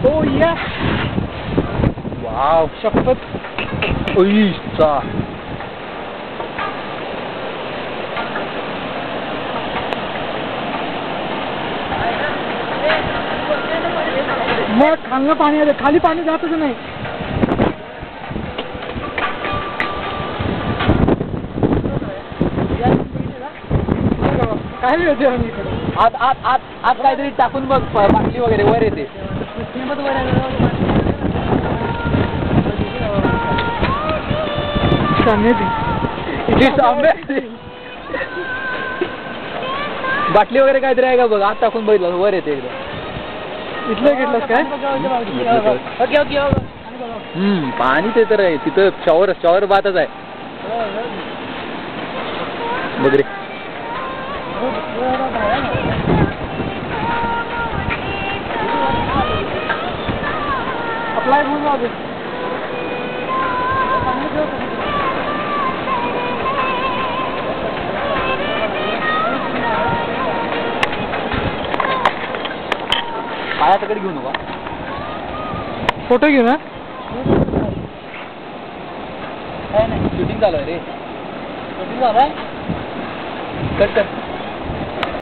Oh yeah. Wow शपथ. ओईचा मग खालनं पाणी आलं, खाली पाणी जातच नाही. काय मिळते आम्ही इकडे आत आत आत आत काहीतरी टाकून बघ बाटली वगैरे वर येते. बाटली वगैरे काहीतरी आहे का बघ, आत टाकून बघितलं वर येते एकदा. इथलं घेतलंस काय? पाणी ते तर आहे तिथं. शॉवर बातच आहे बघ रे. अप्लाय होऊन जाऊ. पायाकडे घेऊ नका. फोटो घेऊ ना. शूटिंग चालू आहे रे. शूटिंग झालाय. कट कर.